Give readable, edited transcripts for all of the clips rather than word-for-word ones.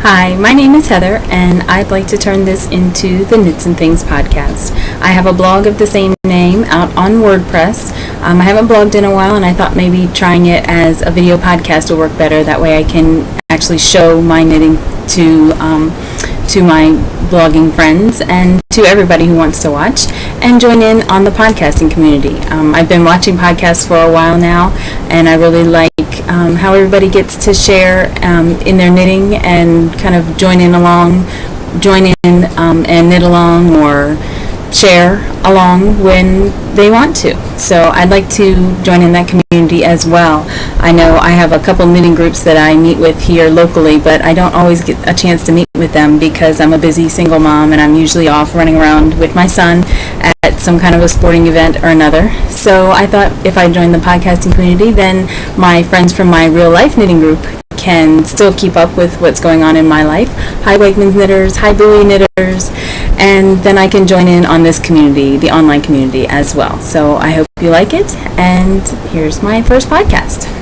Hi, my name is Heather, and I'd like to turn this into the Knits and Things podcast. I have a blog of the same name out on WordPress. I haven't blogged in a while, and I thought maybe trying it as a video podcast would work better. That way I can actually show my knitting to my blogging friends and to everybody who wants to watch and join in on the podcasting community. I've been watching podcasts for a while now, and I really like how everybody gets to share in their knitting and kind of join in and knit along or share along when they want to. So I'd like to join in that community as well. I know I have a couple knitting groups that I meet with here locally, but I don't always get a chance to meet with them because I'm a busy single mom and I'm usually off running around with my son at some kind of a sporting event or another. So I thought if I joined the podcasting community, then my friends from my real life knitting group can still keep up with what's going on in my life. Hi Wakeman's Knitters, hi Bowie Knitters, and then I can join in on this community, the online community as well. So I hope you like it, and here's my first podcast.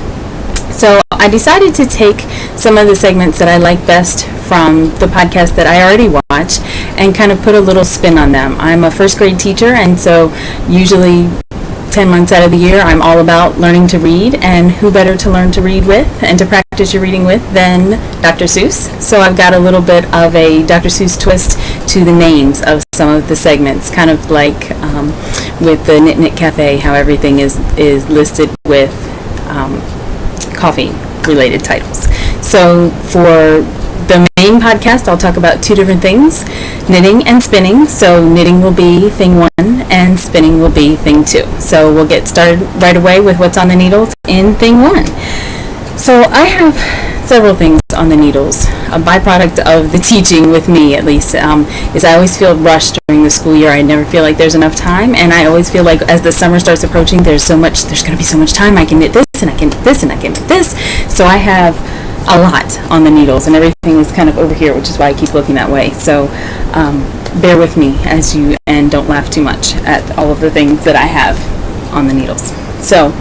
So I decided to take some of the segments that I like best from the podcast that I already watch and kind of put a little spin on them. I'm a first grade teacher, and so usually 10 months out of the year, I'm all about learning to read, and who better to learn to read with and to practice your reading with than Dr. Seuss. So I've got a little bit of a Dr. Seuss twist to the names of some of the segments, kind of like with the Knit Cafe, how everything is listed with coffee-related titles. So for the main podcast, I'll talk about two different things, knitting and spinning. So knitting will be thing 1 and spinning will be thing 2. So we'll get started right away with what's on the needles in thing 1. So I have several things on the needles. A byproduct of the teaching, with me at least, is I always feel rushed during the school year. I never feel like there's enough time, and I always feel like as the summer starts approaching, there's going to be so much time. I can knit this, and I can knit this, and I can knit this. So I have a lot on the needles, and everything is kind of over here, which is why I keep looking that way. So bear with me and don't laugh too much at all of the things that I have on the needles. So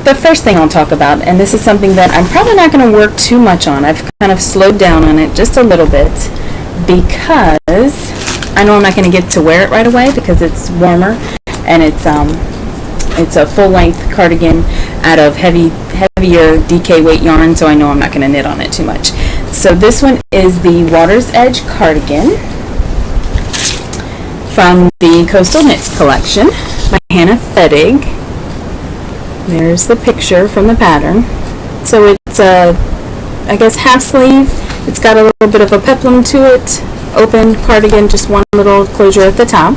the first thing I'll talk about, and this is something that I'm probably not going to work too much on. I've kind of slowed down on it just a little bit because I know I'm not going to get to wear it right away because it's warmer, and it's a full-length cardigan out of heavier DK weight yarn, so I know I'm not going to knit on it too much. So this one is the Water's Edge cardigan from the Coastal Knits collection by Hannah Fettig. There's the picture from the pattern. So it's I guess half sleeve. It's got a little bit of a peplum to it. Open cardigan, just one little closure at the top.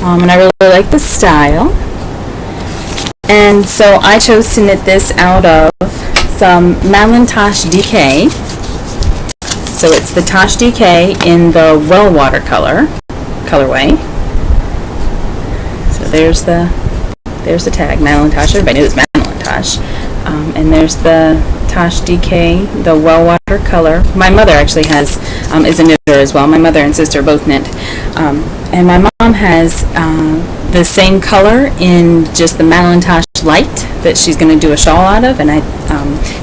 And I really like the style. And so I chose to knit this out of some Madeline Tosh DK. So it's the Tosh DK in the Well Water colorway. So there's the tag, Madeline Tosh. Everybody knows Madeline Tosh. And there's the Tosh DK, the Well Water color. My mother actually is a knitter as well. My mother and sister both knit. And my mom has the same color in just the Madeline Tosh Light that she's going to do a shawl out of, and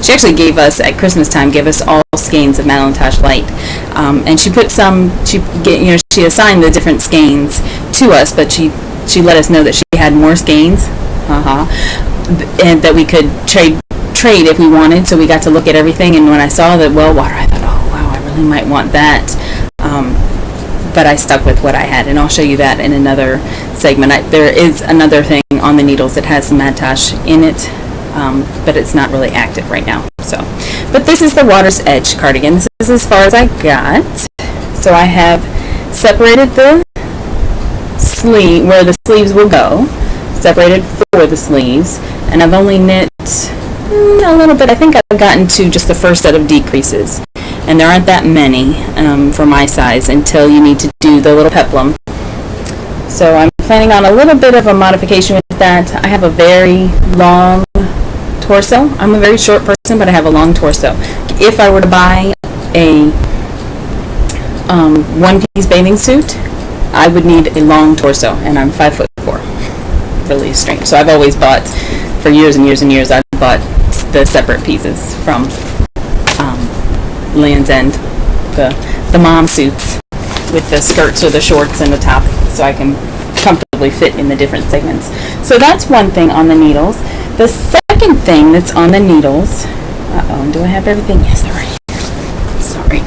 she actually gave us at Christmas time all skeins of Madeline Tosh Light, and she put she assigned the different skeins to us, but she let us know that she had more skeins, and that we could trade if we wanted. So we got to look at everything, and when I saw the Well Water, I thought, oh wow, I really might want that. But I stuck with what I had, and I'll show you that in another segment. There is another thing on the needles that has some Mad Tosh in it, but it's not really active right now. But this is the Water's Edge cardigan. This is as far as I got. So I have separated the sleeve, where the sleeves will go, separated for the sleeves, and I've only knit a little bit. I think I've gotten to just the first set of decreases. And there aren't that many for my size until you need to do the little peplum. So I'm planning on a little bit of a modification with that. I have a very long torso. I'm a very short person, but I have a long torso. If I were to buy a one-piece bathing suit, I would need a long torso, and I'm 5'4". Really strange. So I've always bought, for years and years and years, I've bought the separate pieces from Land's End, the mom suits with the skirts or the shorts and the top, so I can comfortably fit in the different segments. So that's one thing on the needles. The second thing that's on the needles, and do I have everything? Yes, they're right here. Sorry.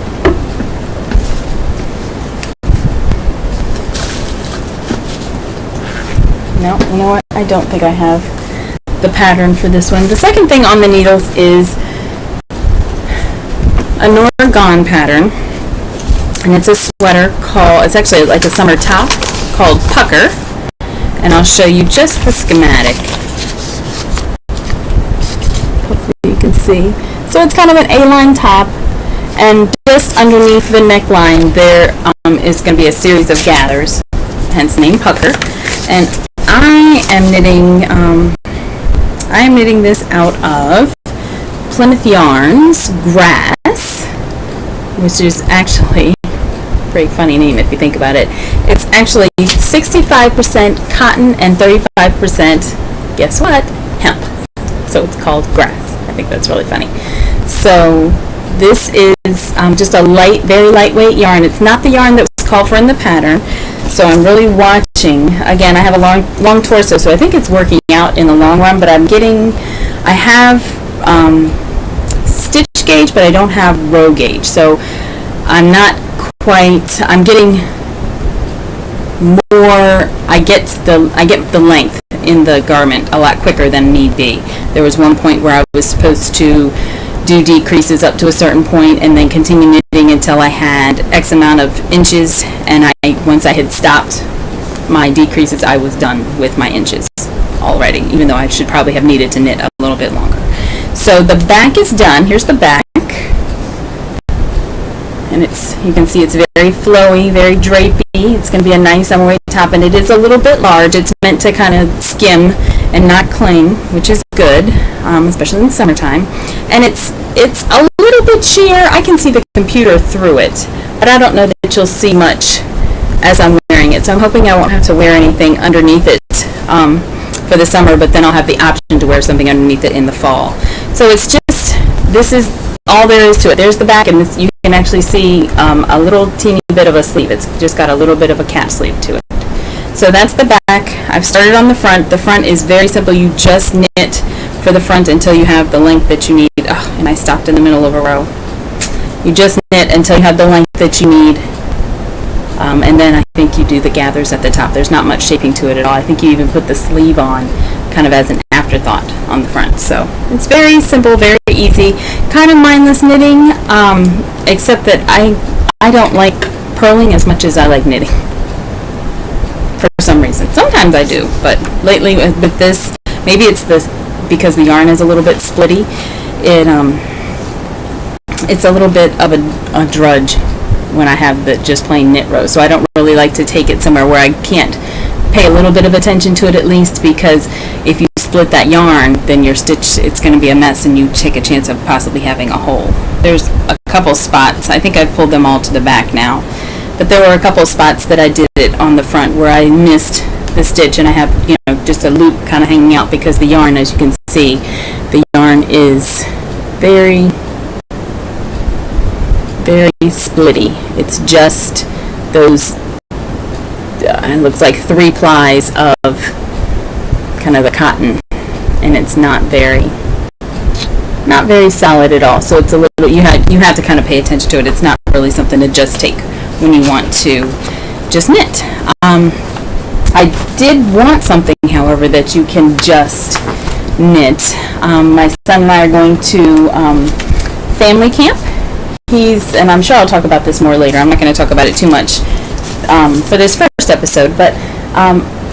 No, you know what? I don't think I have the pattern for this one. The second thing on the needles is a Norgon pattern, and it's a sweater it's actually like a summer top called Pucker, and I'll show you just the schematic. Hopefully you can see. So it's kind of an A-line top, and just underneath the neckline there is going to be a series of gathers, hence the name Pucker. And I am knitting this out of Plymouth Yarns Grass, which is actually a pretty funny name if you think about it. It's actually 65% cotton and 35%, guess what, hemp. So it's called Grass. I think that's really funny. So this is just a very lightweight yarn. It's not the yarn that was called for in the pattern. So I'm really watching. Again, I have a long torso, so I think it's working out in the long run, but I have stitch gauge, but I don't have row gauge. So I'm getting more, I get the length in the garment a lot quicker than need be. There was one point where I was supposed to do decreases up to a certain point and then continue knitting until I had X amount of inches, and once I had stopped my decreases, I was done with my inches already, even though I should probably have needed to knit a little bit longer. So the back is done. Here's the back, and you can see it's very flowy, very drapey. It's going to be a nice summer weight top, and it is a little bit large. It's meant to kind of skim and not cling, which is good, especially in the summertime. And it's a little bit sheer. I can see the computer through it, but I don't know that you'll see much as I'm wearing it. So I'm hoping I won't have to wear anything underneath it for the summer, but then I'll have the option to wear something underneath it in the fall. So this is all there is to it. There's the back, and you can actually see a little teeny bit of a sleeve. It's just got a little bit of a cap sleeve to it. So that's the back. I've started on the front. The front is very simple. You just knit for the front until you have the length that you need. Oh, and I stopped in the middle of a row. You just knit until you have the length that you need. And then I think you do the gathers at the top. There's not much shaping to it at all. I think you even put the sleeve on kind of as an afterthought on the front. So it's very simple, very easy, kind of mindless knitting, except that I don't like purling as much as I like knitting for some reason. Sometimes I do, but lately with this, maybe it's because the yarn is a little bit splitty, it's a little bit of a drudge when I have the just plain knit rows. So I don't really like to take it somewhere where I can't pay a little bit of attention to it at least, because if you split that yarn, then your stitch, it's going to be a mess, and you take a chance of possibly having a hole. There's a couple spots. I think I've pulled them all to the back now, but there were a couple spots that I did it on the front where I missed the stitch, and I have just a loop kind of hanging out because the yarn, as you can see, the yarn is very, very splitty. It's just those it looks like 3 plies of kind of the cotton, and it's not very solid at all. So it's a little, you have to kind of pay attention to it. It's not really something to just take when you want to just knit. I did want something, however, that you can just knit. My son and I are going to family camp. And I'm sure I'll talk about this more later. I'm not going to talk about it too much for this first episode, but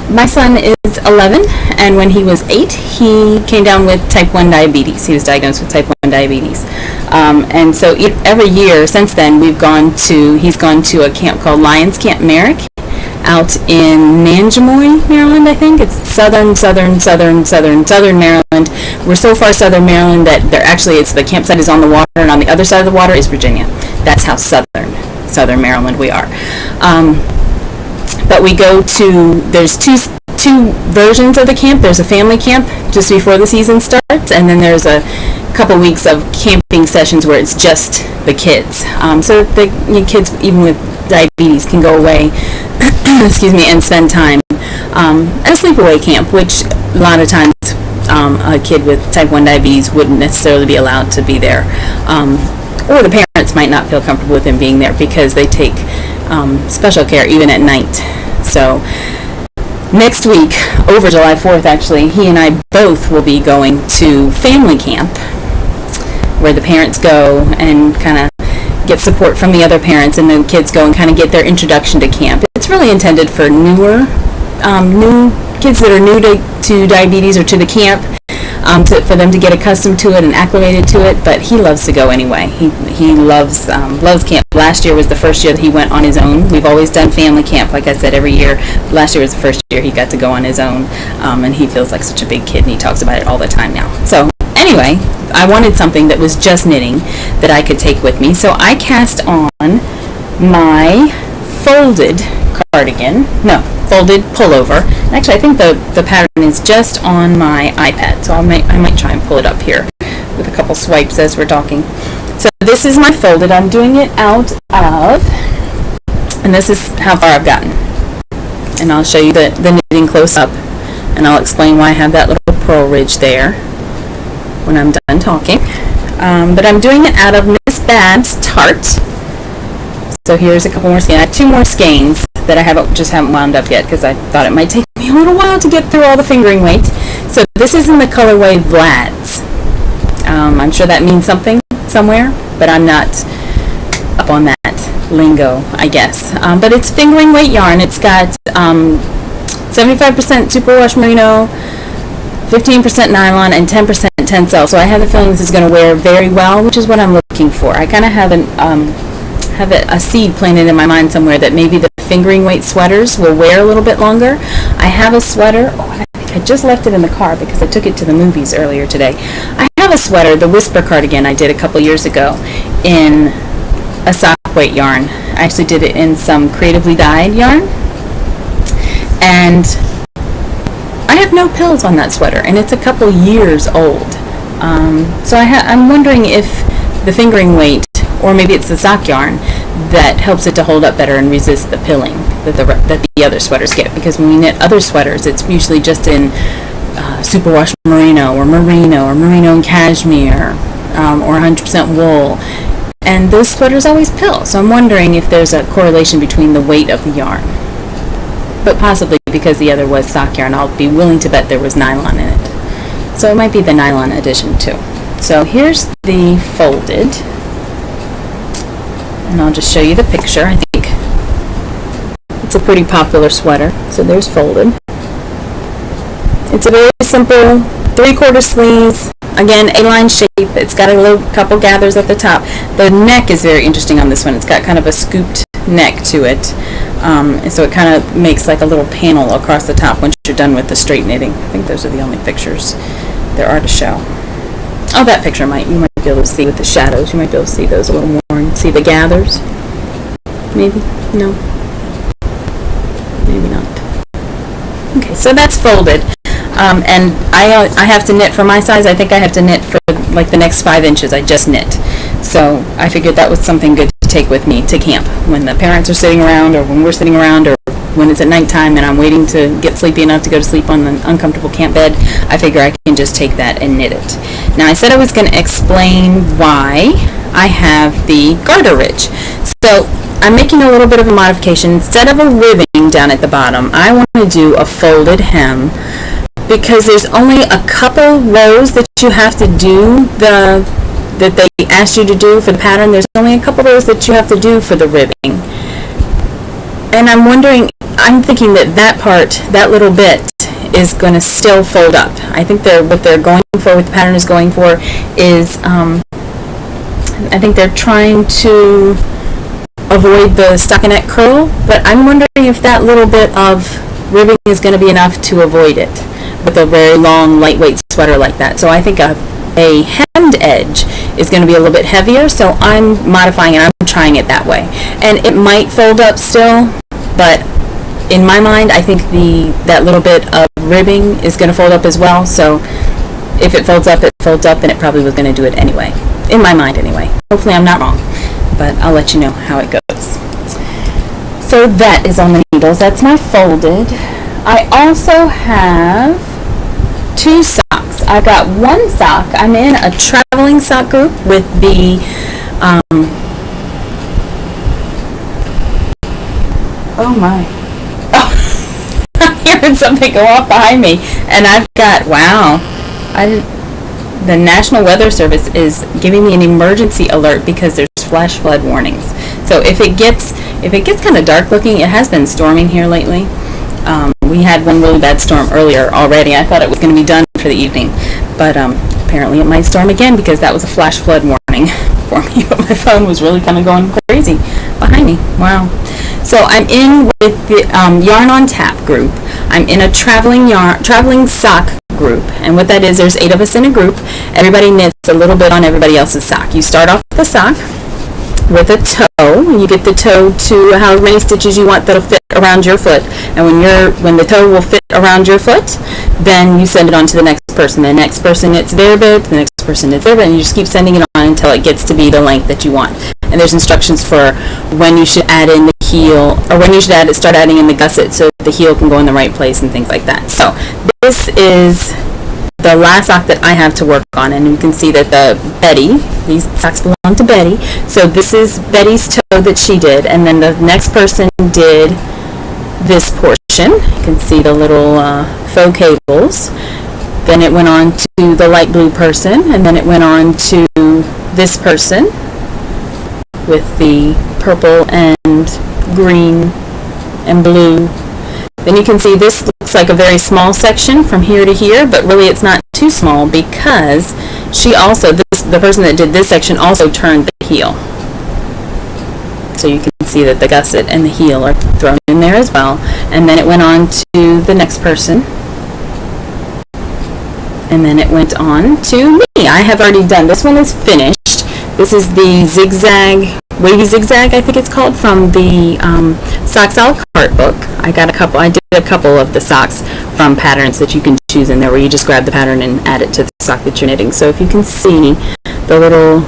my son is 11, and when he was 8, he came down with type 1 diabetes. He was diagnosed with type 1 diabetes. And so every year since then, he's gone to a camp called Lions Camp Merrick out in Nanjemoy, Maryland, I think. It's southern Maryland. We're so far southern Maryland that it's the campsite is on the water, and on the other side of the water is Virginia. That's how southern Maryland we are. But we go to, there's two versions of the camp. There's a family camp just before the season starts, and then there's a couple weeks of camping sessions where it's just the kids, so that the kids, even with diabetes, can go away excuse me, and spend time at a sleepaway camp, which a lot of times a kid with type 1 diabetes wouldn't necessarily be allowed to be there, or the parents might not feel comfortable with them being there because they take special care even at night. So next week, over July 4th actually, he and I both will be going to family camp, where the parents go and kind of get support from the other parents, and the kids go and kind of get their introduction to camp. It's really intended for new kids that are new to diabetes or to the camp, for them to get accustomed to it and acclimated to it. But he loves to go anyway. He loves camp. Last year was the first year that he went on his own. We've always done family camp, like I said, every year. Last year was the first year he got to go on his own, and he feels like such a big kid, and he talks about it all the time now. So anyway, I wanted something that was just knitting that I could take with me. So I cast on my folded pullover. Actually, I think the pattern is just on my iPad, so I might try and pull it up here with a couple swipes as we're talking. So this is my folded. I'm doing it out of, and this is how far I've gotten. And I'll show you the knitting close up, and I'll explain why I have that little purl ridge there when I'm done talking. But I'm doing it out of Miss Bab's Tart. So here's a couple more skeins. I have 2 more skeins that I haven't wound up yet, because I thought it might take me a little while to get through all the fingering weight. So this is in the colorway Vlad's. I'm sure that means something somewhere, but I'm not up on that lingo, I guess. But it's fingering weight yarn. It's got 75% superwash merino, 15% nylon, and 10% tencel. So I have the feeling this is going to wear very well, which is what I'm looking for. I kind of have a seed planted in my mind somewhere that maybe the fingering weight sweaters will wear a little bit longer. I have a sweater. I think I just left it in the car because I took it to the movies earlier today. I have a sweater, the Whisper cardigan I did a couple years ago, in a sock weight yarn. I actually did it in some creatively dyed yarn, and I have no pills on that sweater, and it's a couple years old. So I'm wondering if the fingering weight, or maybe it's the sock yarn, that helps it to hold up better and resist the pilling that the other sweaters get. Because when we knit other sweaters, it's usually just in superwash merino or merino and cashmere, or 100% wool. And those sweaters always pill. So I'm wondering if there's a correlation between the weight of the yarn. But possibly because the other was sock yarn, I'll be willing to bet there was nylon in it. So it might be the nylon addition too. So here's the folded. And I'll just show you the picture. I think it's a pretty popular sweater. So there's folded. It's a very simple 3/4 sleeves. Again, A-line shape. It's got a couple gathers at the top. The neck is very interesting on this one. It's got kind of a scooped neck to it. And so it kind of makes like a little panel across the top once you're done with the straight knitting. I think those are the only pictures there are to show. Oh, that picture you might be able to see with the shadows. You might be able to see those a little more and see the gathers. Maybe? No? Maybe not. Okay, so that's folded. And I have to knit for my size. I think I have to knit for like the next 5 inches. I just knit. So I figured that was something good to take with me to camp when the parents are sitting around, or when we're sitting around, or when it's at nighttime and I'm waiting to get sleepy enough to go to sleep on the uncomfortable camp bed. I figure I can just take that and knit it. Now I said I was going to explain why I have the garter ridge. So I'm making a little bit of a modification. Instead of a ribbing down at the bottom, I want to do a folded hem, because there's only a couple rows that you have to do that they asked you to do for the pattern. There's only a couple rows that you have to do for the ribbing. And I'm thinking that part, that little bit, is going to still fold up. I think what they're going for, what the pattern is going for, is I think they're trying to avoid the stockinette curl, but I'm wondering if that little bit of ribbing is going to be enough to avoid it with a very long, lightweight sweater like that. So I think a hemmed edge is going to be a little bit heavier, so I'm modifying it. I'm trying it that way. And it might fold up still, but in my mind, I think that little bit of ribbing is going to fold up as well. So if it folds up, and it probably was going to do it anyway. In my mind, anyway. Hopefully I'm not wrong, but I'll let you know how it goes. So that is on the needles. That's my folded. I also have 2 socks. I've got 1 sock. I'm in a traveling sock group with the oh my. Oh, I heard something go off behind me, and I've got, wow. The National Weather Service is giving me an emergency alert because there's flash flood warnings. So if it gets kind of dark looking, it has been storming here lately. We had one really bad storm earlier already. I thought it was going to be done for the evening, but apparently it might storm again because that was a flash flood warning for me. But my phone was really kind of going crazy behind me. Wow. So I'm in with the Yarn on Tap group. I'm in a traveling sock group, and what that is, there's 8 of us in a group. Everybody knits a little bit on everybody else's sock. You start off with a sock with a toe, and you get the toe to however many stitches you want that'll fit around your foot. And when the toe will fit around your foot, then you send it on to the next person. The next person knits their bit, the next person knits their bit, and you just keep sending it on until it gets to be the length that you want. And there's instructions for when you should add in the heel, or when you should start adding in the gusset so that the heel can go in the right place and things like that. So this is the last sock that I have to work on, and you can see that these socks belong to Betty. So this is Betty's toe that she did, and then the next person did this portion. You can see the little faux cables. Then it went on to the light blue person, and then it went on to this person with the purple and green and blue. Then you can see this looks like a very small section from here to here, but really it's not too small because the person that did this section also turned the heel. So you can see that the gusset and the heel are thrown in there as well. And then it went on to the next person. And then it went on to me. I have already done, this one is finished. This is the zigzag, wavy zigzag, I think it's called, from the Socks a la carte book. I did a couple of the socks from patterns that you can choose in there, where you just grab the pattern and add it to the sock that you're knitting. So if you can see the little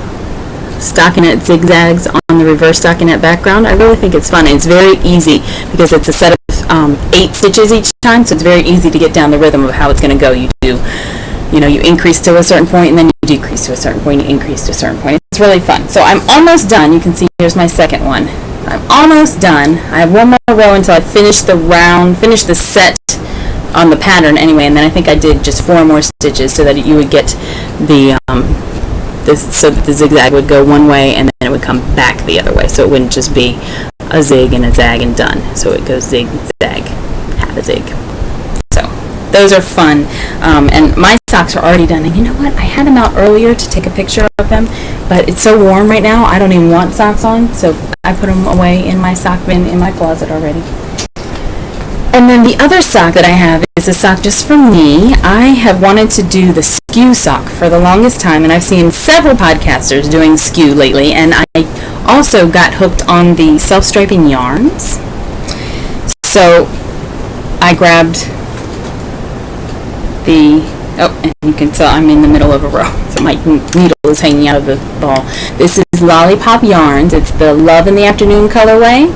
stockinette zigzags on the reverse stockinette background, I really think it's fun. And it's very easy because it's a set of 8 stitches each time, so it's very easy to get down the rhythm of how it's going to go. You increase to a certain point, and then you decrease to a certain point, you increase to a certain point. It's really fun. So I'm almost done. You can see here's my second one. I'm almost done. I have one more row until I finish the set on the pattern anyway, and then I think I did just 4 more stitches so that you would get so that the zigzag would go one way and then it would come back the other way, so it wouldn't just be a zig and a zag and done. So it goes zig, zag, half a zig. So those are fun, and my socks are already done. And you know what? I had them out earlier to take a picture of them, but it's so warm right now, I don't even want socks on, so I put them away in my sock bin in my closet already. And then the other sock that I have is a sock just for me. I have wanted to do the skew sock for the longest time, and I've seen several podcasters doing skew lately, and I also got hooked on the self-striping yarns. So I grabbed and you can tell I'm in the middle of a row, so my needle is hanging out of the ball. This is Lollipop Yarns. It's the Love in the Afternoon colorway,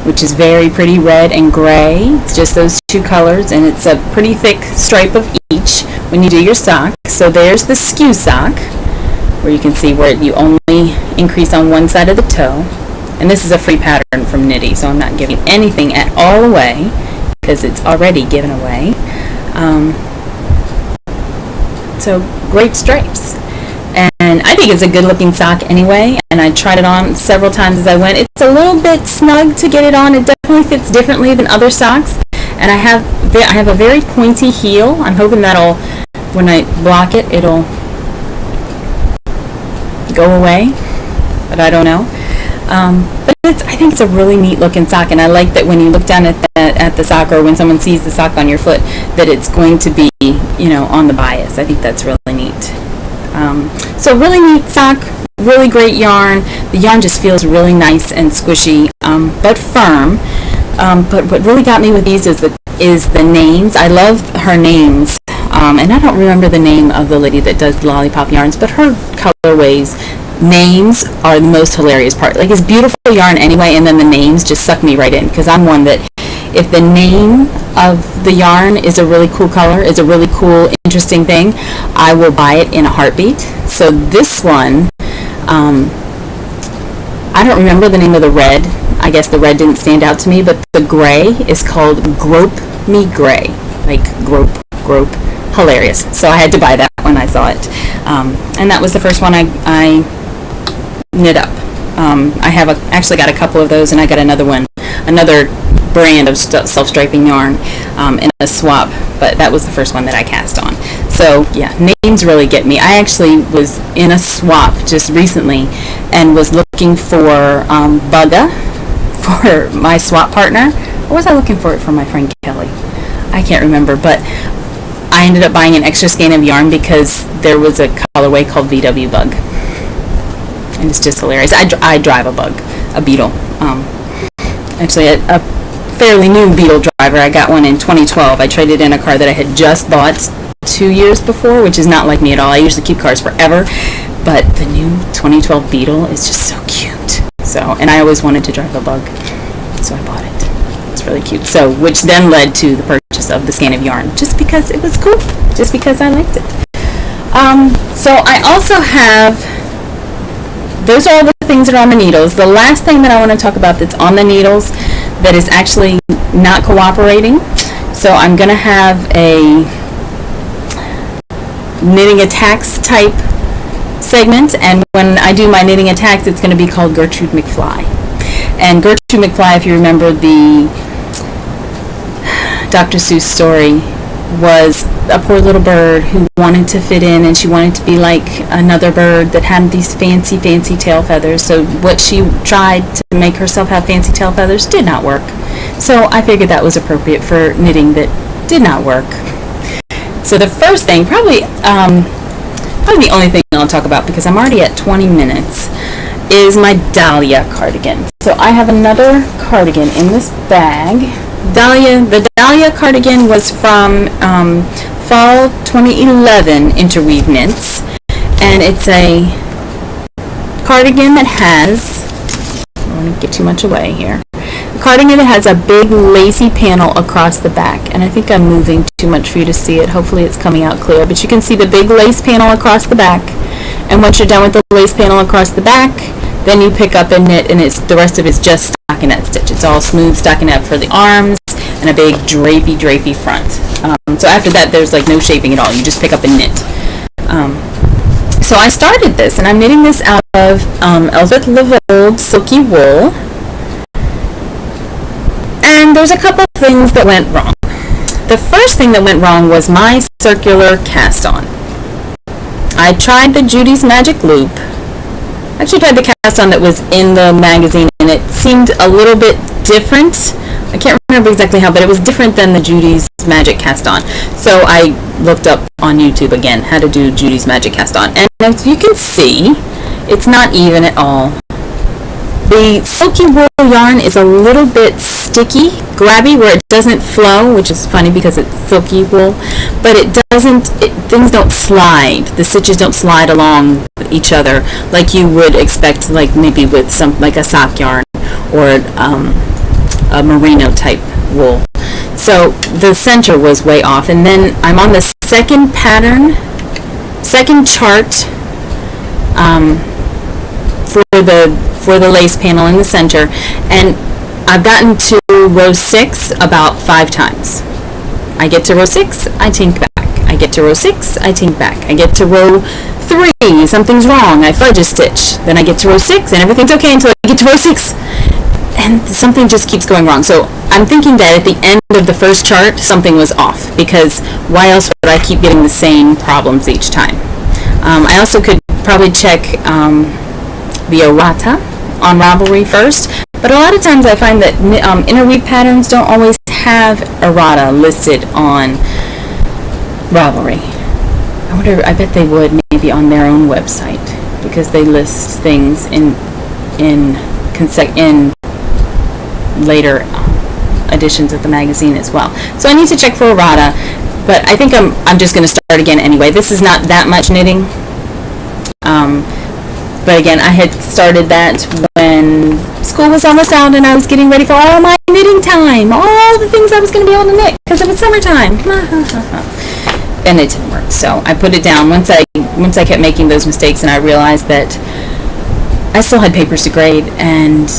which is very pretty, red and gray. It's just those 2 colors, and it's a pretty thick stripe of each when you do your sock. So there's the skew sock, where you can see where you only increase on one side of the toe. And this is a free pattern from Knitty, so I'm not giving anything at all away because it's already given away. So great stripes. And I think it's a good looking sock anyway, and I tried it on several times as I went. It's a little bit snug to get it on. It definitely fits differently than other socks, and I have a very pointy heel. I'm hoping that'll, when I block it, it'll go away, but I don't know. But I think it's a really neat looking sock, and I like that when you look down at the sock, or when someone sees the sock on your foot, that it's going to be, on the bias. I think that's really neat. So really neat sock, really great yarn. The yarn just feels really nice and squishy, but firm. But what really got me with these is the names. I love her names and I don't remember the name of the lady that does lollipop yarns, but her colorways names are the most hilarious part. Like, it's beautiful yarn anyway, and then the names just suck me right in, because I'm one that if the name of the yarn is a really cool color, is a really cool, interesting thing, I will buy it in a heartbeat. So this one, I don't remember the name of the red. I guess the red didn't stand out to me, but the gray is called Grope Me Gray. Like, grope. Hilarious. So I had to buy that when I saw it. And that was the first one I knit up. I have actually got a couple of those, and I got another brand of self-striping yarn in a swap, but that was the first one that I cast on. So yeah, names really get me. I actually was in a swap just recently and was looking for Bugga for my swap partner. Or was I looking for it for my friend Kelly? I can't remember, but I ended up buying an extra skein of yarn because there was a colorway called VW Bug. And it's just hilarious. I drive a bug, a beetle. Actually, a fairly new beetle driver. I got one in 2012. I traded in a car that I had just bought 2 years before, which is not like me at all. I usually keep cars forever, but the new 2012 Beetle is just so cute. So, and I always wanted to drive a bug, so I bought it. It's really cute. So, which then led to the purchase of the skein of yarn, just because it was cool, just because I liked it. So I also have, those are all the things that are on the needles. The last thing that I want to talk about that's on the needles that is actually not cooperating. So I'm going to have a knitting attacks type segment, and when I do my knitting attacks, it's going to be called Gertrude McFly. And Gertrude McFly, if you remember the Dr. Seuss story, was a poor little bird who wanted to fit in, and she wanted to be like another bird that had these fancy tail feathers. So what she tried to make herself have fancy tail feathers did not work. So I figured that was appropriate for knitting that did not work. So the first thing, probably the only thing I'll talk about, because I'm already at 20 minutes, is my Dahlia cardigan. So I have another cardigan in this bag. The Dahlia cardigan was from fall 2011 Interweave Knits, and it's a cardigan that has, I don't want to give too much away here, a cardigan that has a big lacy panel across the back, and I think I'm moving too much for you to see it. Hopefully it's coming out clear, but you can see the big lace panel across the back, and once you're done with the lace panel across the back, then you pick up and knit, and the rest of it's just stockinette stitch. It's all smooth stockinette for the arms and a big drapey front. So after that, there's like no shaping at all. You just pick up and knit. So I started this, and I'm knitting this out of Elizabeth Levold silky wool. And there's a couple things that went wrong. The first thing that went wrong was my circular cast on. I tried the Judy's Magic Loop. I actually tried the cast on that was in the magazine, and it seemed a little bit different. I can't remember exactly how, but it was different than the Judy's Magic cast on. So I looked up on YouTube again how to do Judy's Magic cast on, and as you can see, it's not even at all. The silky wool yarn is a little bit sticky, grabby, where it doesn't flow, which is funny because it's silky wool, but things don't slide. The stitches don't slide along each other like you would expect, like maybe with like a sock yarn or a merino type wool. So the center was way off, and then I'm on the second chart for the lace panel in the center, and I've gotten to row 6 about 5 times. I get to row 6, I tink back. I get to row 6, I tink back. I get to row 3, something's wrong, I fudge a stitch. Then I get to row 6, and everything's okay until I get to row 6. And something just keeps going wrong. So I'm thinking that at the end of the first chart, something was off, because why else would I keep getting the same problems each time? I also could probably check the errata on Ravelry first, but a lot of times I find that interweave patterns don't always have errata listed on Ravelry. I bet they would maybe on their own website, because they list things in later editions of the magazine as well. So I need to check for errata. But I think I'm just going to start again anyway. This is not that much knitting. But again, I had started that when school was almost out and I was getting ready for all my knitting time, all the things I was going to be able to knit because it was summertime. And it didn't work. So I put it down once I kept making those mistakes, and I realized that I still had papers to grade and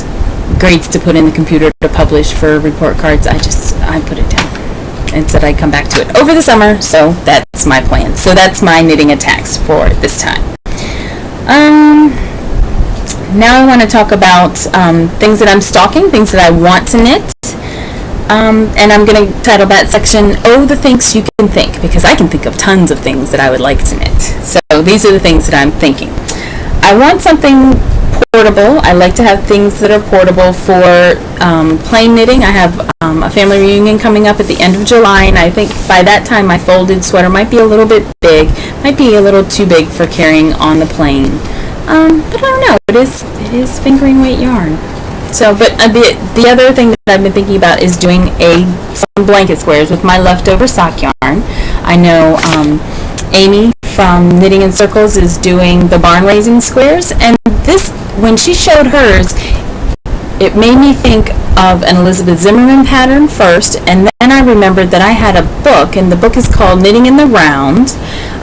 grades to put in the computer to publish for report cards. I put it down and said I'd come back to it over the summer. So that's my plan. So that's my knitting attacks for this time. Now I want to talk about things that I'm stalking, things that I want to knit. And I'm going to title that section, Oh, the Things You Can Think, because I can think of tons of things that I would like to knit. So these are the things that I'm thinking. I want something portable. I like to have things that are portable for plain knitting. I have a family reunion coming up at the end of July, and I think by that time my folded sweater might be a little bit big, might be a little too big for carrying on the plane. But I don't know. It is fingering weight yarn. So, but the other thing that I've been thinking about is doing some blanket squares with my leftover sock yarn. I know Amy from Knitting in Circles is doing the barn raising squares, and this, when she showed hers, it made me think of an Elizabeth Zimmerman pattern first, and then I remembered that I had a book, and the book is called Knitting in the Round,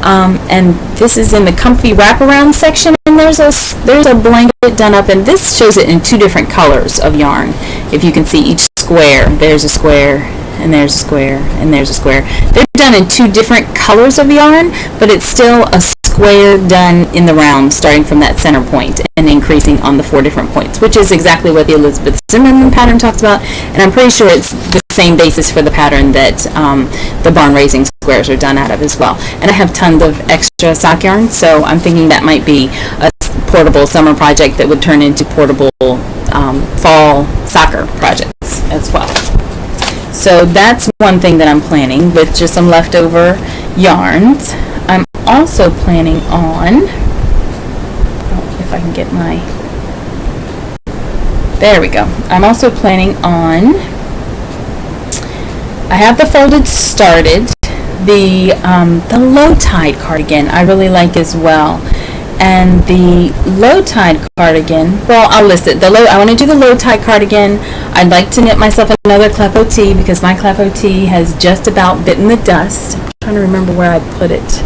and this is in the comfy wraparound section, and there's a blanket done up, and this shows it in two different colors of yarn. If you can see each square, there's a square, and there's a square, and there's a square. They're done in two different colors of yarn, but it's still a square done in the round, starting from that center point and increasing on the 4 different points, which is exactly what the Elizabeth Zimmerman pattern talks about, and I'm pretty sure it's the same basis for the pattern that the barn raising squares are done out of as well. And I have tons of extra sock yarn, so I'm thinking that might be a portable summer project that would turn into portable fall soccer projects as well. So that's one thing that I'm planning with just some leftover yarns. I'm also planning on, if I can get there we go. I'm also planning on, I have the folded started, the low tide cardigan I really like as well. And the low tide cardigan, well, I'll list it. I want to do the low tide cardigan. I'd like to knit myself another Clepo tee because my Clepo tee has just about bitten the dust. I'm trying to remember where I put it.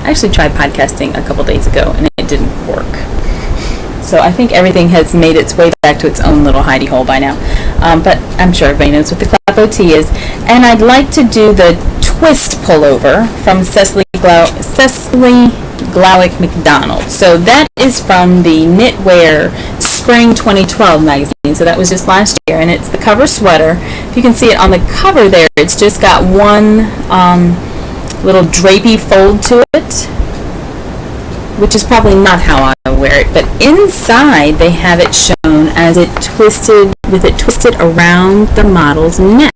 I actually tried podcasting a couple days ago and it didn't work. So I think everything has made its way back to its own little hidey hole by now. But I'm sure everybody knows what the Clepo tee is. And I'd like to do the twist pullover from Cecily Glowick McDonald. So that is from the Knitwear Spring 2012 magazine. So that was just last year, and it's the cover sweater. If you can see it on the cover there, it's just got one little drapey fold to it, which is probably not how I wear it. But inside they have it shown as it twisted around the model's neck.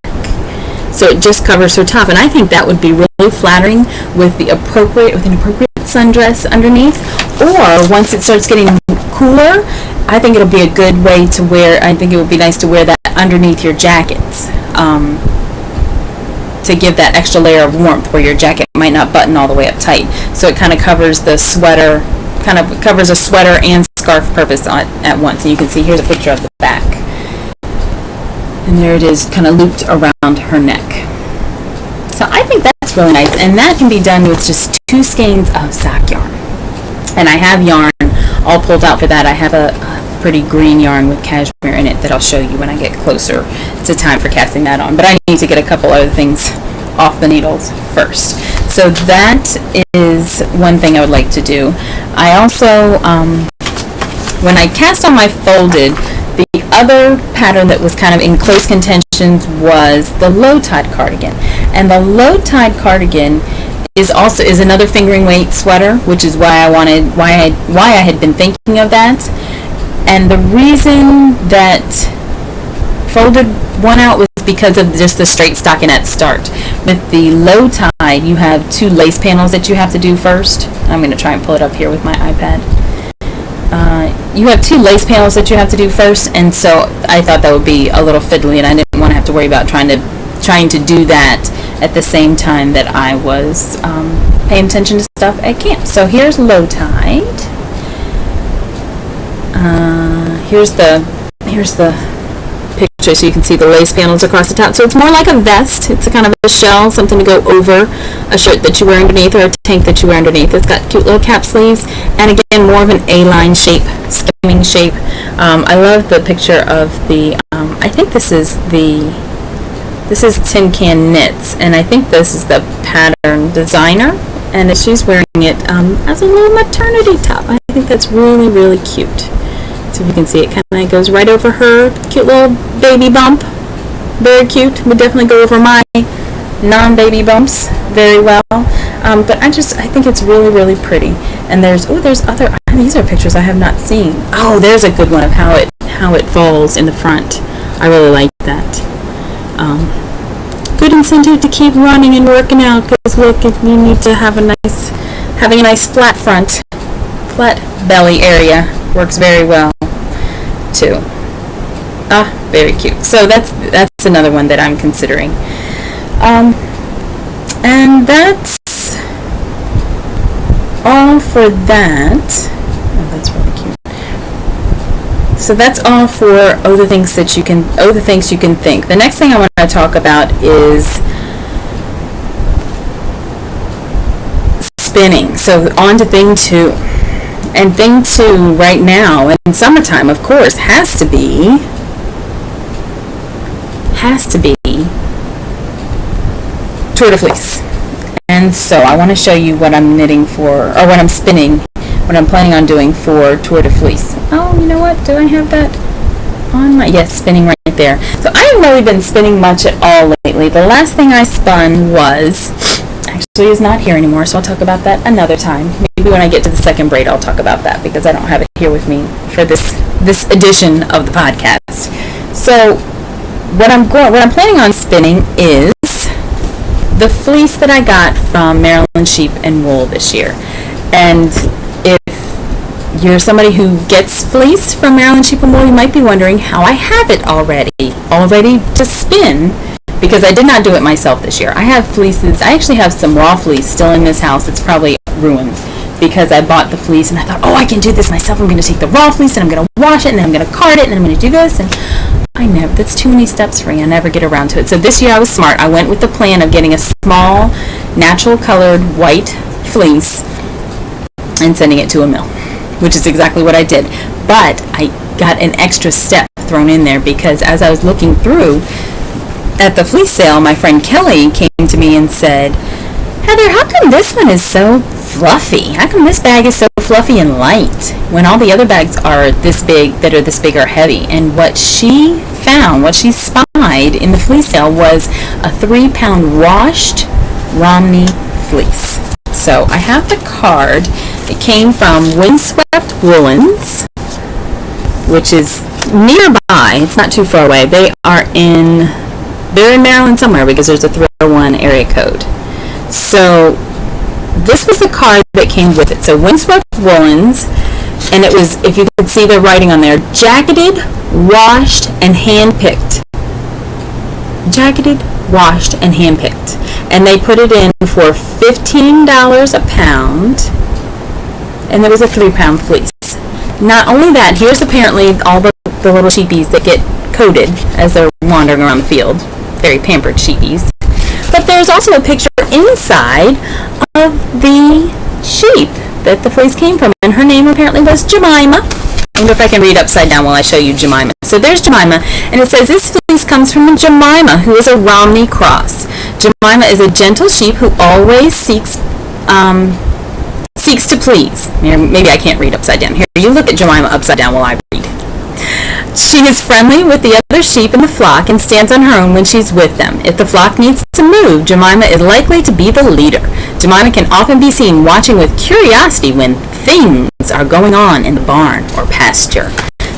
So it just covers her top, and I think that would be really flattering with an appropriate sundress underneath. Or once it starts getting cooler, I think it'll be a good way to wear. I think it would be nice to wear that underneath your jackets to give that extra layer of warmth where your jacket might not button all the way up tight. So it kind of covers the sweater, kind of covers a sweater and scarf purpose at once. And you can see here's a picture of the back. And there it is, kind of looped around her neck. So I think that's really nice, and that can be done with just 2 skeins of sock yarn. And I have yarn all pulled out for that. I have a pretty green yarn with cashmere in it that I'll show you when I get closer to time for casting that on. But I need to get a couple other things off the needles first. So that is one thing I would like to do. I also, when I cast on my folded, the other pattern that was kind of in close contention was the low tide cardigan, and the low tide cardigan is another fingering weight sweater, which is why I had been thinking of that. And the reason that folded one out was because of just the straight stockinette start. With the low tide, you have 2 lace panels that you have to do first. I'm going to try and pull it up here with my iPad. You have 2 lace panels that you have to do first, and so I thought that would be a little fiddly, and I didn't want to have to worry about trying to do that at the same time that I was paying attention to stuff at camp. So here's low tide. Here's the picture, so you can see the lace panels across the top. So it's more like a vest. It's a kind of a shell, something to go over a shirt that you wear underneath or a tank that you wear underneath. It's got cute little cap sleeves, and again, more of an A-line shape, skimming shape. I love the picture of the, I think this is Tin Can Knits, and I think this is the pattern designer, and she's wearing it as a little maternity top. I think that's really, really cute. So if you can see, it kind of goes right over her cute little baby bump. Very cute. Would definitely go over my non-baby bumps very well. But I think it's really, really pretty. And there's other, these are pictures I have not seen. Oh, there's a good one of how it falls in the front. I really like that. Good incentive to keep running and working out, because look, if you need to have having a nice flat front, flat belly area works very well too. Very cute. So that's another one that I'm considering. And that's all for that. Oh, that's really cute. So that's all for the things you can think. The next thing I want to talk about is spinning. So on to thing 2. And thing 2 right now in summertime, of course, has to be Tour de Fleece. And so I want to show you what I'm knitting for, or what I'm spinning, what I'm planning on doing for Tour de Fleece. Oh, you know what? Do I have that on my... Yes, spinning right there. So I haven't really been spinning much at all lately. The last thing I spun was... Actually is not here anymore, so I'll talk about that another time. Maybe when I get to the second braid I'll talk about that, because I don't have it here with me for this edition of the podcast. So what I'm planning on spinning is the fleece that I got from Maryland Sheep and Wool this year. And if you're somebody who gets fleece from Maryland Sheep and Wool, you might be wondering how I have it already to spin, because I did not do it myself this year. I have fleeces. I actually have some raw fleece still in this house. It's probably ruined because I bought the fleece and I thought, I can do this myself. I'm going to take the raw fleece and I'm going to wash it and then I'm going to card it and then I'm going to do this, and that's too many steps for me. I never get around to it. So this year I was smart. I went with the plan of getting a small, natural colored white fleece and sending it to a mill, which is exactly what I did. But I got an extra step thrown in there, because as I was looking through at the fleece sale, my friend Kelly came to me and said, Heather, how come this one is so fluffy? How come this bag is so fluffy and light when all the other bags are this big, are heavy? And what she spied in the fleece sale was a 3-pound washed Romney fleece. So I have the card. It came from Windswept Woolens, which is nearby. It's not too far away. They're in Maryland somewhere, because there's a 301 area code. So this was a card that came with it. So Windswept Woolens, and it was, if you could see the writing on there, jacketed, washed, and hand-picked. Jacketed, washed, and hand-picked. And they put it in for $15 a pound, and there was a 3-pound fleece. Not only that, here's apparently all the little sheepies that get coated as they're wandering around the field. Very pampered sheepies. But there's also a picture inside of the sheep that the fleece came from, and her name apparently was Jemima. I wonder if I can read upside down while I show you Jemima. So there's Jemima, and it says this fleece comes from Jemima, who is a Romney cross. Jemima is a gentle sheep who always seeks to please. Maybe I can't read upside down. Here, you look at Jemima upside down while I read. She is friendly with the other sheep in the flock and stands on her own when she's with them. If the flock needs to move, Jemima is likely to be the leader. Jemima can often be seen watching with curiosity when things are going on in the barn or pasture.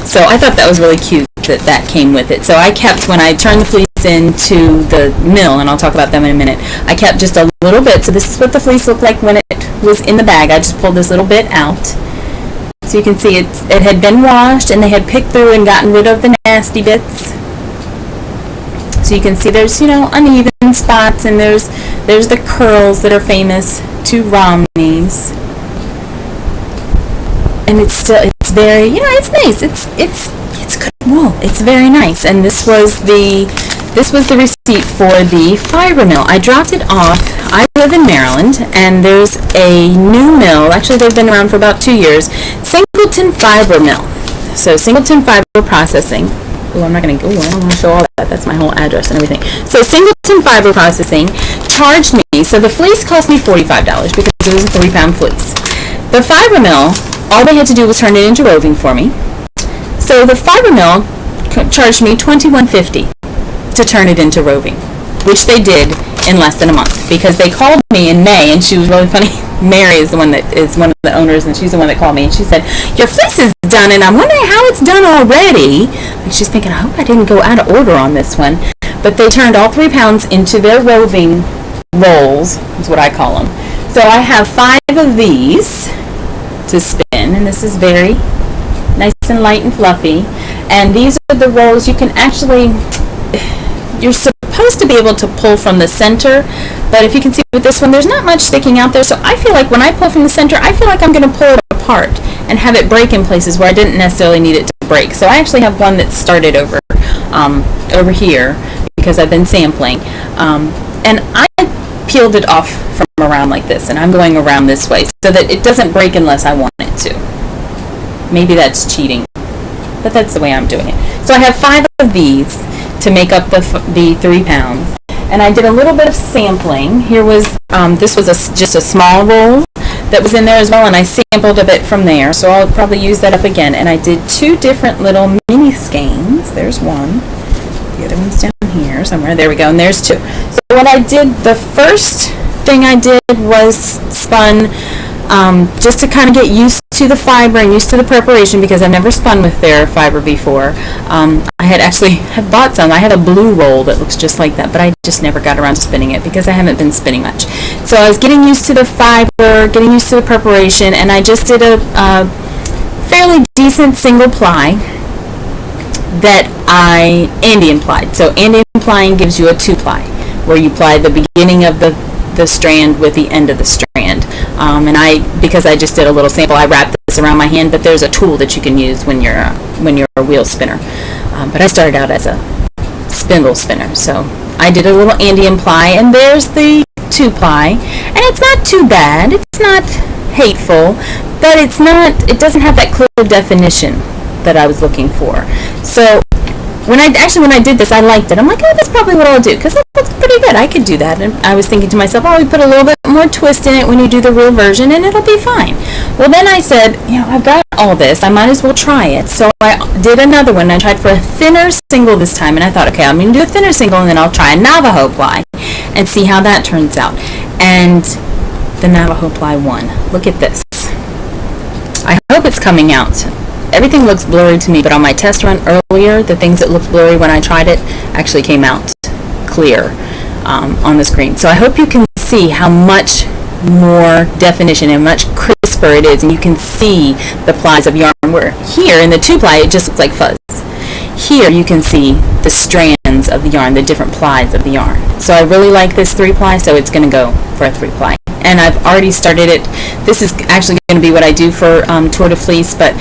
So I thought that was really cute that came with it. So I kept, when I turned the fleece into the mill, and I'll talk about them in a minute, I kept just a little bit. So this is what the fleece looked like when it was in the bag. I just pulled this little bit out. So you can see it had been washed, and they had picked through and gotten rid of the nasty bits. So you can see there's, uneven spots, and there's the curls that are famous to Romneys. And it's very, it's nice. It's good wool. It's very nice. And this was the receipt for the fiber mill. I dropped it off. I live in Maryland, and there's a new mill. Actually, they've been around for about 2 years. Singleton Fiber Mill. So Singleton Fiber Processing. Oh, I'm not going to go. I don't want to show all that. That's my whole address and everything. So Singleton Fiber Processing charged me. So the fleece cost me $45 because it was a 3-pound fleece. The fiber mill, all they had to do was turn it into roving for me. So the fiber mill charged me $21.50 to turn it into roving, which they did in less than a month, because they called me in May, and she was really funny. Mary is one of the owners, and she's the one that called me, and she said, your fleece is done, and I'm wondering how it's done already. And she's thinking, I hope I didn't go out of order on this one. But they turned all 3 pounds into their roving rolls, is what I call them. So I have 5 of these to spin, and this is very nice and light and fluffy. And these are the rolls you can actually, you're supposed to be able to pull from the center, but if you can see with this one, there's not much sticking out there. So I feel like when I pull from the center, I feel like I'm going to pull it apart and have it break in places where I didn't necessarily need it to break. So I actually have one that started over here because I've been sampling, and I peeled it off from around like this, and I'm going around this way so that it doesn't break unless I want it to. Maybe that's cheating, but that's the way I'm doing it. So I have 5 of these to make up the 3 pounds, and I did a little bit of sampling. Here was this was just a small roll that was in there as well, and I sampled a bit from there, so I'll probably use that up again. And I did 2 different little mini skeins. There's one, the other one's down here somewhere. There we go, and there's 2. So what I did, the first thing I did was spun just to kind of get used to the fiber and used to the preparation, because I've never spun with their fiber before. I had bought some. I had a blue roll that looks just like that, but I just never got around to spinning it because I haven't been spinning much. So I was getting used to the fiber, getting used to the preparation, and I just did a fairly decent single ply that I Andean plied. So Andean plying gives you a 2-ply, where you ply the beginning of the strand with the end of the strand. And because I just did a little sample, I wrapped this around my hand, but there's a tool that you can use when you're a wheel spinner. But I started out as a spindle spinner, so I did a little Andean ply, and there's the 2-ply, and it's not too bad. It's not hateful, but it doesn't have that clear definition that I was looking for. So when I did this, I liked it. I'm like, oh, that's probably what I'll do, because that looks pretty good. I could do that. And I was thinking to myself, oh, we put a little bit more twist in it when you do the real version, and it'll be fine. Well, then I said, I've got all this. I might as well try it. So I did another one. I tried for a thinner single this time, and I thought, okay, I'm going to do a thinner single, and then I'll try a Navajo ply and see how that turns out. And the Navajo ply won. Look at this. I hope it's coming out. Everything looks blurry to me, but on my test run earlier, the things that looked blurry when I tried it actually came out clear on the screen. So I hope you can see how much more definition and much crisper it is, and you can see the plies of yarn, where here in the 2-ply it just looks like fuzz. Here you can see the strands of the yarn, the different plies of the yarn. So I really like this 3-ply, so it's going to go for a 3-ply. And I've already started it. This is actually going to be what I do for Tour de Fleece, but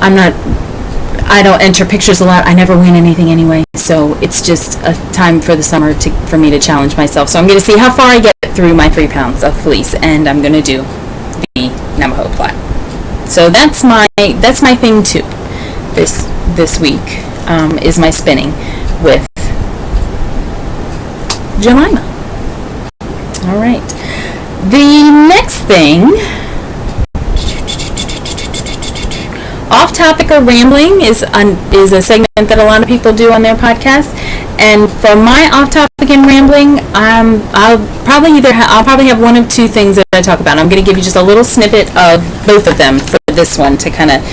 I don't enter pictures a lot. I never win anything anyway, so it's just a time for the summer for me to challenge myself. So I'm going to see how far I get through my 3 pounds of fleece, and I'm going to do the Navajo ply. So that's my thing too. This week is my spinning with Jemima. All right. The next thing. Off topic or rambling is a segment that a lot of people do on their podcast, and for my off topic and rambling, I'll probably have one of 2 things that I talk about. I'm going to give you just a little snippet of both of them for this one to kind of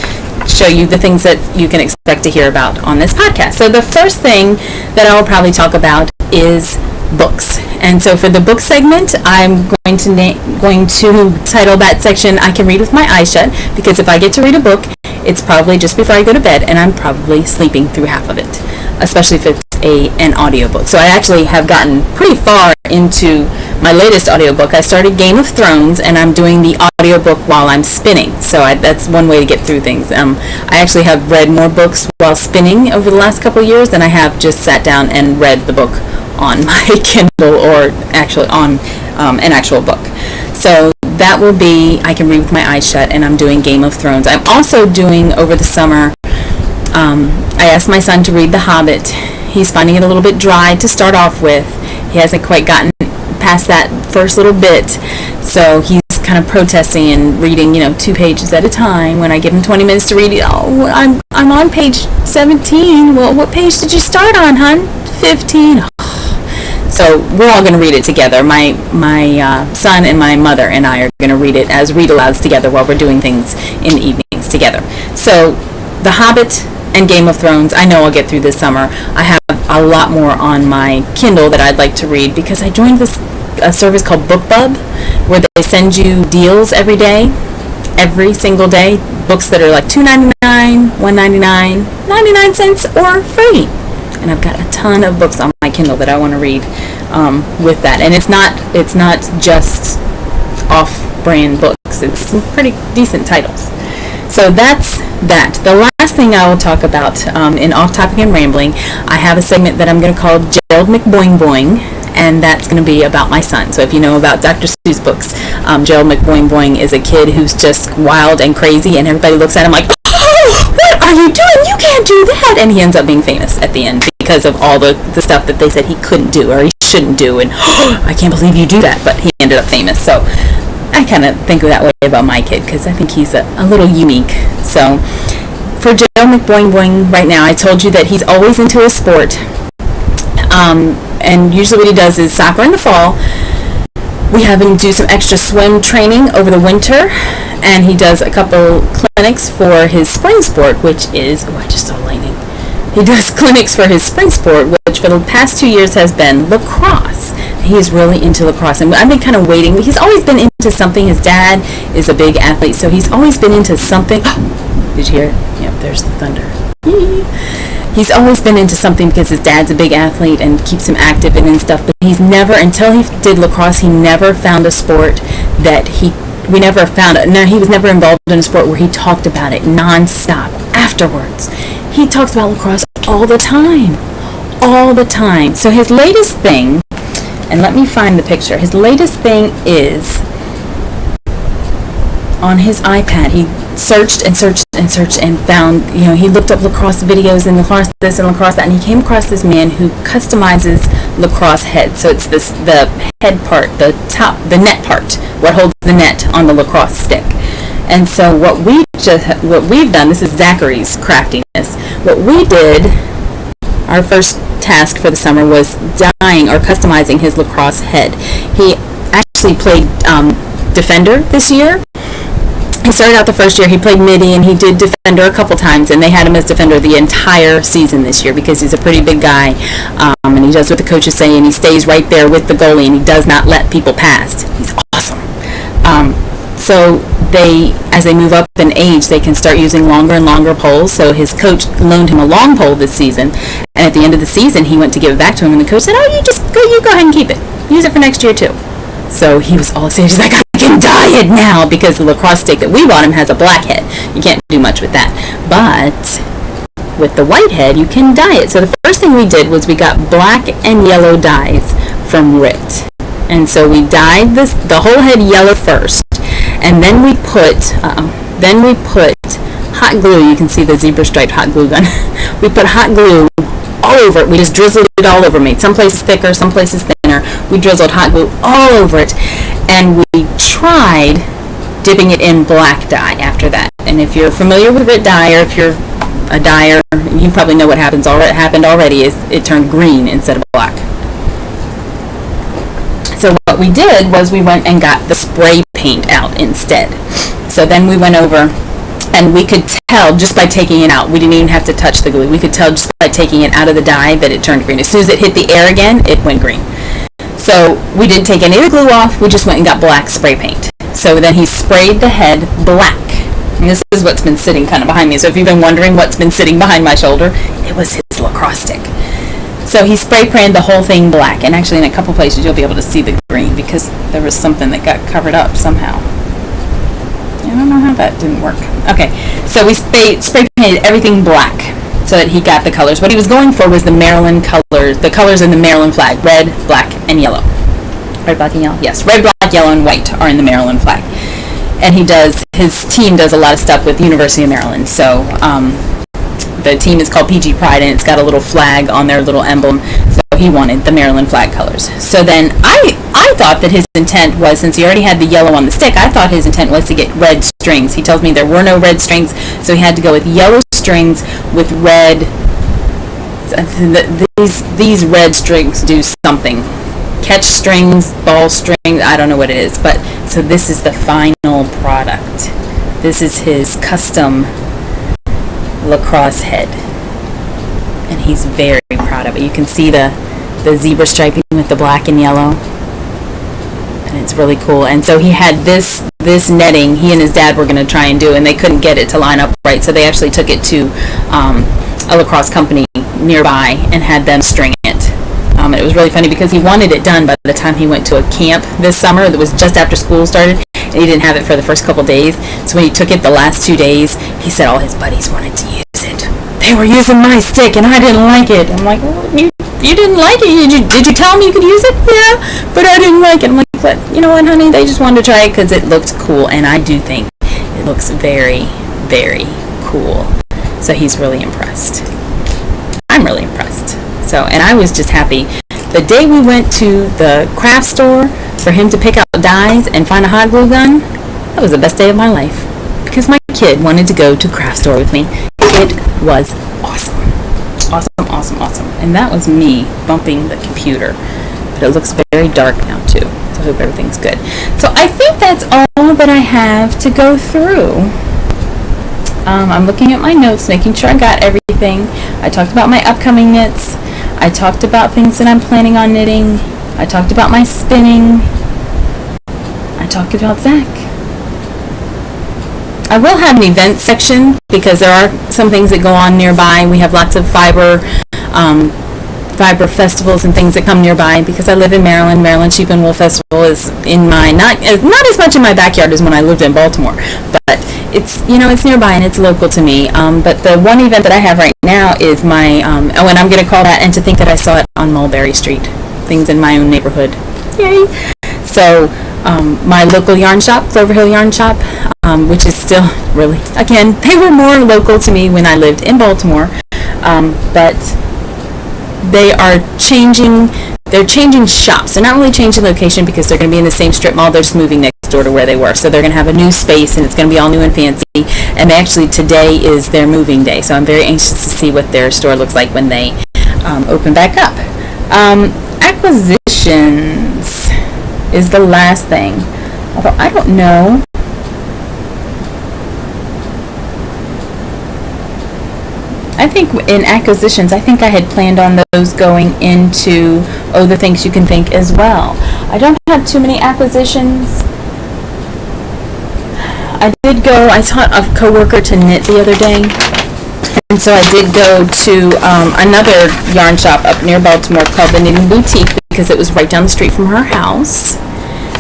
show you the things that you can expect to hear about on this podcast. So the first thing that I will probably talk about is books. And so for the book segment, I'm going to title that section "I Can Read with My Eyes Shut," because if I get to read a book, it's probably just before I go to bed, and I'm probably sleeping through half of it, especially if it's an audiobook. So I actually have gotten pretty far into my latest audiobook. I started Game of Thrones, and I'm doing the audiobook while I'm spinning. So that's one way to get through things. I actually have read more books while spinning over the last couple of years than I have just sat down and read the book on my Kindle or actually on an actual book. So that will be, I can read with my eyes shut, and I'm doing Game of Thrones. I'm also doing, over the summer, I asked my son to read The Hobbit. He's finding it a little bit dry to start off with. He hasn't quite gotten past that first little bit, so he's kind of protesting and reading, 2 pages at a time. When I give him 20 minutes to read it, oh, I'm on page 17. Well, what page did you start on, hon? 15. So we're all going to read it together. My son and my mother and I are going to read it as read-alouds together while we're doing things in the evenings together. So The Hobbit and Game of Thrones, I know I'll get through this summer. I have a lot more on my Kindle that I'd like to read because I joined a service called BookBub, where they send you deals every single day, books that are like $2.99, $1.99, 99 cents, or free. And I've got a ton of books on my Kindle that I want to read with that. And it's not just off-brand books. It's some pretty decent titles. So that's that. The last thing I will talk about in Off Topic and Rambling, I have a segment that I'm going to call Gerald McBoing Boing, and that's going to be about my son. So if you know about Dr. Seuss books, Gerald McBoing Boing is a kid who's just wild and crazy, and everybody looks at him like, oh, what are you doing? You can't do that! And he ends up being famous at the end because of all the stuff that they said he couldn't do or he shouldn't do, and I can't believe you do that, but he ended up famous. So I kind of think that way about my kid because I think he's a little unique. So for Gerald McBoing Boing right now, I told you that he's always into a sport. And usually what he does is soccer in the fall. We have him do some extra swim training over the winter, and he does a couple clinics for his spring sport, which is, I just saw lightning. He does clinics for his spring sport, which for the past 2 years has been lacrosse. He's really into lacrosse, and I've been kind of waiting. He's always been into something. His dad is a big athlete, so he's always been into something. Did you hear it? Yep, there's the thunder. He's always been into something because his dad's a big athlete and keeps him active and stuff, but he's never, until he did lacrosse, he never found a sport that he was never involved in a sport where he talked about it nonstop afterwards. He talks about lacrosse all the time. So his latest thing, and let me find the picture, his latest thing is on his iPad. He searched and found, he looked up lacrosse videos and lacrosse this and lacrosse that, and he came across this man who customizes lacrosse heads. So it's the head part, the top, the net part, what holds the net on the lacrosse stick. And so what we've done, this is Zachary's craftiness. What we did, our first task for the summer was dyeing or customizing his lacrosse head. He actually played Defender this year. He started out the first year, he played midi, and he did Defender a couple times, and they had him as Defender the entire season this year because he's a pretty big guy, and he does what the coaches say, and he stays right there with the goalie, and he does not let people pass. He's awesome. So as they move up in age, they can start using longer and longer poles. So his coach loaned him a long pole this season, and at the end of the season, he went to give it back to him, and the coach said, you go ahead and keep it. Use it for next year, too. So he was all excited. He's like, I can dye it now because the lacrosse stick that we bought him has a black head. You can't do much with that. But with the white head, you can dye it. So the first thing we did was we got black and yellow dyes from RIT. And so we dyed the whole head yellow first. And then we put hot glue. You can see the zebra striped hot glue gun. We put hot glue all over it. We just drizzled it all over me. Some places thicker, some places thinner. We drizzled hot glue all over it, and we tried dipping it in black dye after that. And if you're familiar with RIT dye, or if you're a dyer, you probably know what happened already is it turned green instead of black. So what we did was we went and got the spray paint out instead. So then we went over, and we could tell just by taking it out. We didn't even have to touch the glue. We could tell just by taking it out of the dye that it turned green. As soon as it hit the air again, it went green. So we didn't take any of the glue off. We just went and got black spray paint. So then he sprayed the head black. And this is what's been sitting kind of behind me. So if you've been wondering what's been sitting behind my shoulder, it was his lacrosse stick. So he spray painted the whole thing black, and actually in a couple places you'll be able to see the green because there was something that got covered up somehow. I don't know how that didn't work. Okay, so we spray painted everything black so that he got the colors. What he was going for was the Maryland colors, the colors in the Maryland flag: red, black, and yellow. Red, black, and yellow? Yes, red, black, yellow, and white are in the Maryland flag. And his team does a lot of stuff with the University of Maryland. So the team is called PG Pride, and it's got a little flag on their little emblem. So he wanted the Maryland flag colors. So then I thought that his intent was, since he already had the yellow on the stick, I thought his intent was to get red strings. He tells me there were no red strings, so he had to go with yellow strings with red. These red strings do something. Catch strings, ball strings, I don't know what it is. But so this is the final product. This is his custom lacrosse head, and he's very proud of it. You can see the zebra striping with the black and yellow, and it's really cool. And so he had this netting he and his dad were going to try and do, and they couldn't get it to line up right, so they actually took it to a lacrosse company nearby and had them string it. And it was really funny because he wanted it done by the time he went to a camp this summer that was just after school started, and he didn't have it for the first couple days. So when he took it the last 2 days, he said all his buddies wanted to use it. They were using my stick and I didn't like it. I'm like, well, you didn't like it? Did you tell them you could use it? Yeah, but I didn't like it. I'm like, but you know what, honey? They just wanted to try it because it looked cool, and I do think it looks very, very cool. So he's really impressed. I'm really impressed. So, and I was just happy. The day we went to the craft store for him to pick out dyes and find a hot glue gun, that was the best day of my life. Because my kid wanted to go to craft store with me. It was awesome. Awesome, awesome, awesome. And that was me bumping the computer. But it looks very dark now too. So I hope everything's good. So I think that's all that I have to go through. I'm looking at my notes, making sure I got everything. I talked about my upcoming knits. I talked about things that I'm planning on knitting. I talked about my spinning. I talked about Zach. I will have an event section because there are some things that go on nearby. We have lots of fiber festivals and things that come nearby because I live in Maryland. Maryland Sheep and Wool Festival is in my, not as much in my backyard as when I lived in Baltimore, but it's nearby and it's local to me. But the one event that I have right now is my, and I'm going to call that, and to think that I saw it on Mulberry Street, things in my own neighborhood. Yay! So my local yarn shop, Clover Hill Yarn Shop, which is still really, again, they were more local to me when I lived in Baltimore, but they're changing shops. They're not really changing location because they're going to be in the same strip mall. They're just moving next door to where they were. So they're going to have a new space, and it's going to be all new and fancy. And today is their moving day. So I'm very anxious to see what their store looks like when they open back up. Acquisitions is the last thing. Although I don't know. I think in acquisitions, I think I had planned on those going into the things you can think as well. I don't have too many acquisitions. I taught a coworker to knit the other day, and so I did go to another yarn shop up near Baltimore called the Knitting Boutique because it was right down the street from her house.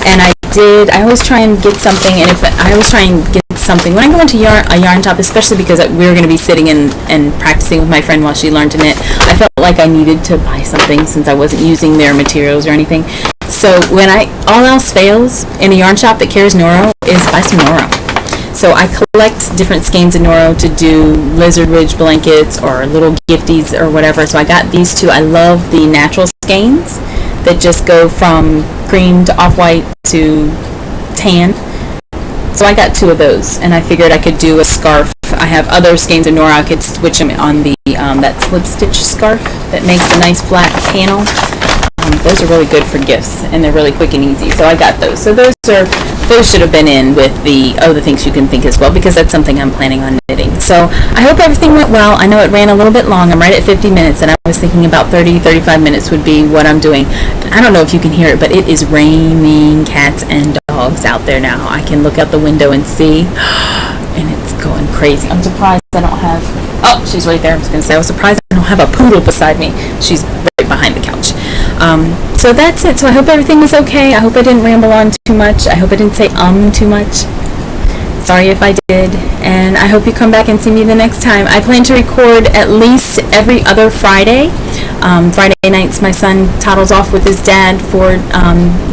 And I always try and get something, and when I go into a yarn shop, especially because we were going to be sitting and practicing with my friend while she learned to knit, I felt like I needed to buy something since I wasn't using their materials or anything. So when all else fails in a yarn shop that carries Noro, is buy some Noro. So I collect different skeins of Noro to do Lizard Ridge blankets or little gifties or whatever. So I got these two. I love the natural skeins that just go from cream to off-white to tan. So I got two of those, and I figured I could do a scarf. I have other skeins of Nora. I could switch them on the that slip stitch scarf that makes a nice flat panel. Those are really good for gifts, and they're really quick and easy. So I got those. So those should have been in with the things you can think as well, because that's something I'm planning on knitting. So I hope everything went well. I know it ran a little bit long. I'm right at 50 minutes, and I was thinking about 35 minutes would be what I'm doing. I don't know if you can hear it, but it is raining cats and dogs out there now. I can look out the window and see, and it's going crazy. I'm surprised I don't have, she's right there. I was surprised I don't have a poodle beside me. She's right behind the couch. So that's it. So I hope everything was okay. I hope I didn't ramble on too much. I hope I didn't say too much. Sorry if I did, and I hope you come back and see me the next time. I plan to record at least every other Friday. Friday nights my son toddles off with his dad for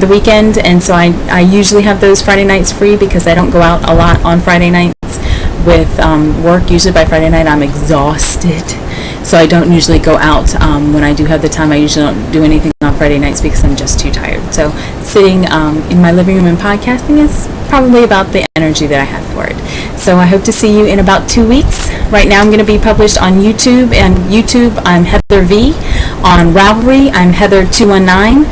the weekend, and so I usually have those Friday nights free because I don't go out a lot on Friday nights with work. Usually by Friday night I'm exhausted, so I don't usually go out. When I do have the time, I usually don't do anything on Friday nights because I'm just too tired. So sitting in my living room and podcasting is probably about the energy that I have for it. So I hope to see you in about 2 weeks. Right now I'm going to be published on YouTube, and YouTube I'm Heather V. On Ravelry I'm Heather219.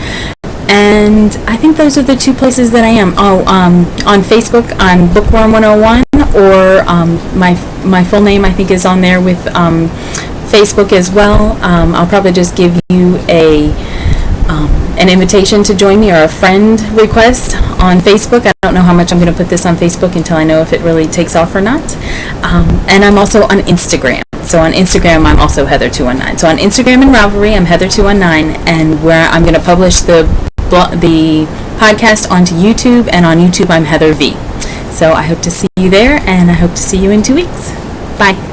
And I think those are the two places that I am. On Facebook I'm Bookworm 101, or my full name I think is on there with Facebook as well. I'll probably just give you an invitation to join me, or a friend request on Facebook. I don't know how much I'm going to put this on Facebook until I know if it really takes off or not. And I'm also on Instagram. So on Instagram I'm also Heather219. So on Instagram and Ravelry I'm Heather219, and where I'm going to publish the podcast onto YouTube, and on YouTube I'm Heather V. So I hope to see you there, and I hope to see you in 2 weeks. Bye.